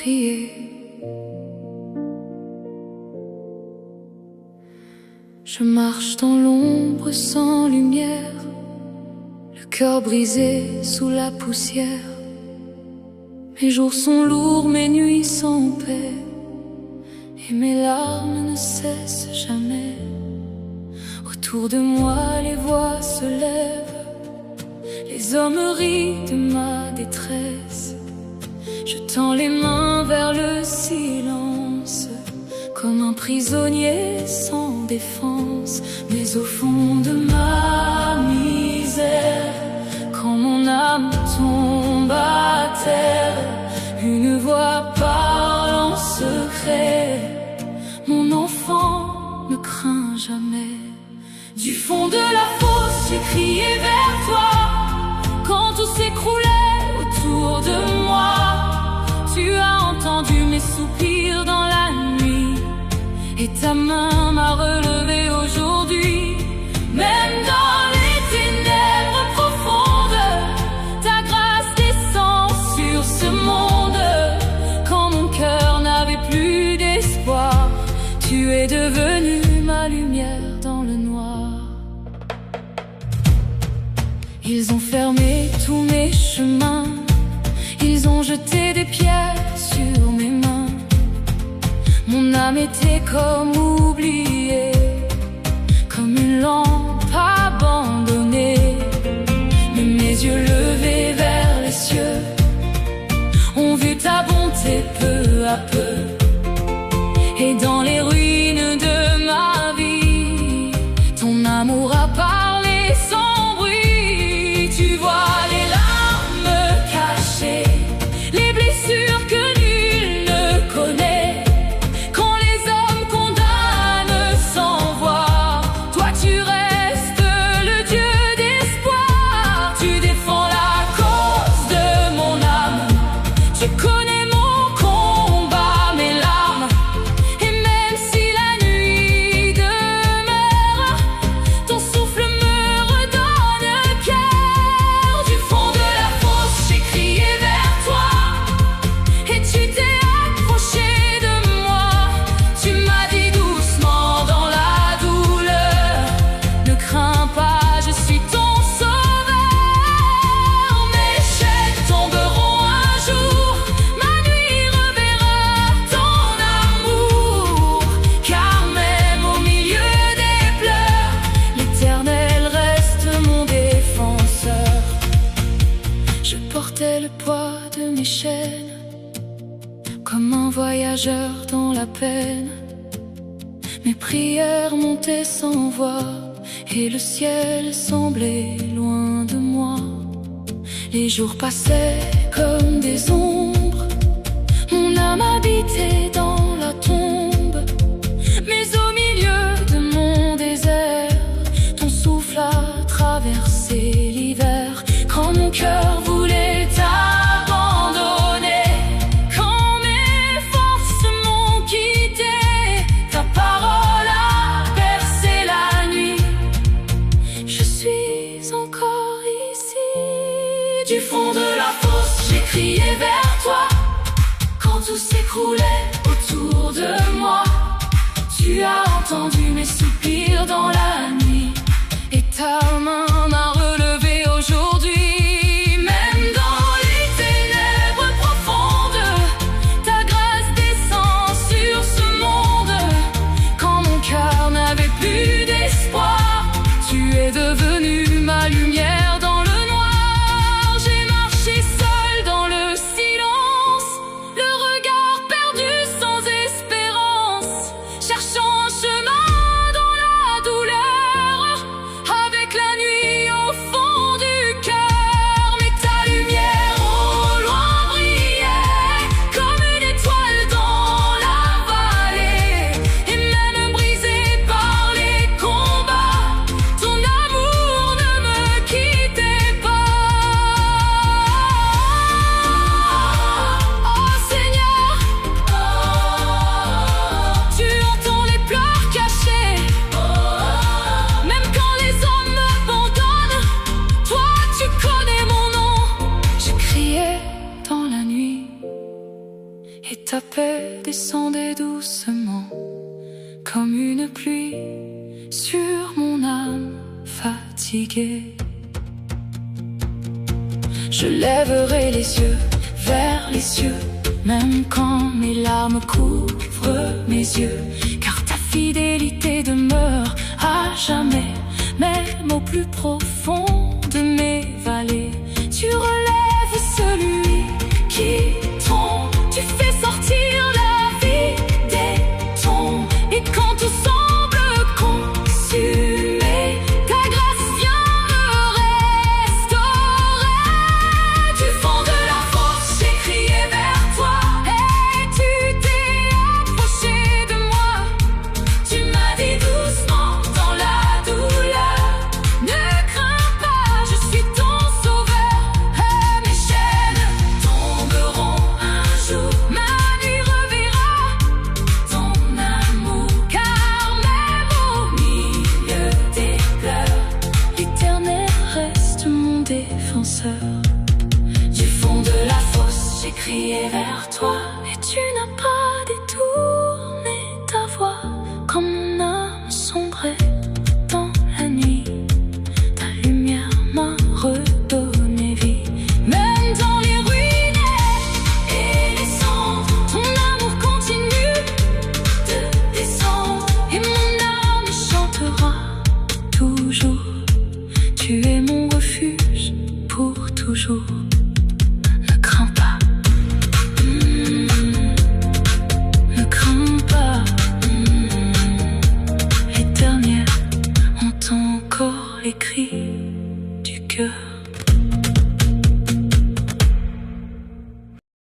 crier. Je marche dans l'ombre sans lumière, le cœur brisé sous la poussière. Mes jours sont lourds, mes nuits sans paix, et mes larmes ne cessent jamais. Autour de moi les voix se lèvent, les hommes rient de ma détresse. Je tends les mains vers le silence, comme un prisonnier sans défense. Mais au fond de ma misère, quand mon âme tombe à terre, une voix parle en secret. Mon enfant ne craint jamais. Du fond de la fosse, j'ai crié vers toi, quand tout s'écroulait autour de moi. Tu as entendu mes soupirs dans la nuit, et ta main m'a relevé aujourd'hui. Même dans les ténèbres profondes, ta grâce descend sur ce monde. Quand mon cœur n'avait plus d'espoir, tu es devenu ma lumière dans le noir. Ils ont fermé tous mes chemins, ils ont jeté des pierres sur mes mains. Mon âme était comme oubliée, comme une lampe abandonnée. Mais mes yeux levés vers les cieux ont vu ta bonté peu à peu. Et dans les ruines de ma vie, ton amour a parlé sans bruit. Tu vois les larmes cachées, les blessures que nul ne connaît. Quand les hommes condamnent sans voir, toi tu restes le Dieu d'espoir. Tu défends la cause de mon âme, tu connais mon combat, mes larmes. Et même si la nuit demeure, ton souffle me redonne cœur. Du fond de la fosse, j'ai crié vers toi, et tu t'es approché de moi. Tu m'as dit doucement dans la douleur, ne crains pas, je suis ton sauveur. Mes chaînes tomberont un jour, ma nuit reverra ton amour. Car même au milieu des pleurs, l'Éternel reste mon défenseur. Je portais le poids de mes chaînes, comme un voyageur dans la peine. Mes prières montaient sans voix, et le ciel semblait loin de moi. Les jours passaient comme des ombres, mon âme habitait dans la tombe. Mais au milieu de mon désert, ton souffle a traversé l'hiver. Quand mon cœur voulait t'abandonner, quand mes forces m'ont quitté, ta parole a percé la nuit. Je suis encore ici. Du fond de la fosse, j'ai crié vers toi, quand tout s'écroulait autour de moi. Tu as entendu mes soupirs dans la nuit, et ta main m'a relevé aujourd'hui. Même dans les ténèbres profondes, ta grâce descend sur ce monde. Quand mon cœur n'avait plus d'espoir, tu es devenu ma lumière dans le noir. J'ai marché seul dans le silence, le regard perdu sans espérance, cherchant un chemin dans la douleur. Avec la nuit ta paix descendait doucement, comme une pluie sur mon âme fatiguée. Je lèverai les yeux vers les cieux, même quand mes larmes couvrent mes yeux, car ta fidélité demeure à jamais, même au plus profond de mes vallées. Tu relèves celui qui tombe, tu fais sortir la vie des tombes, et quand tout semble consumé, ta grâce vient me restaurer. Du fond de la fosse, j'ai crié vers toi, et tu t'es approché de moi. Tu m'as dit doucement dans la douleur, ne crains pas, je suis ton sauveur. Mes chaînes tomberont un jour, ma nuit reverra ton amour, car même au milieu des pleurs, l'Éternel reste mon défenseur. Du fond de la fosse, j'ai crié vers toi, et tu n'as pas détourné ta voix. Quand mon âme sombrait dans la nuit, ta lumière m'a redonné vie. Même dans les ruines et les cendres, ton amour continue de descendre, et mon âme chantera toujours. Tu es mon refuge pour toujours. Ne crains pas, ne crains pas. L'Éternel entend encore les cris du cœur.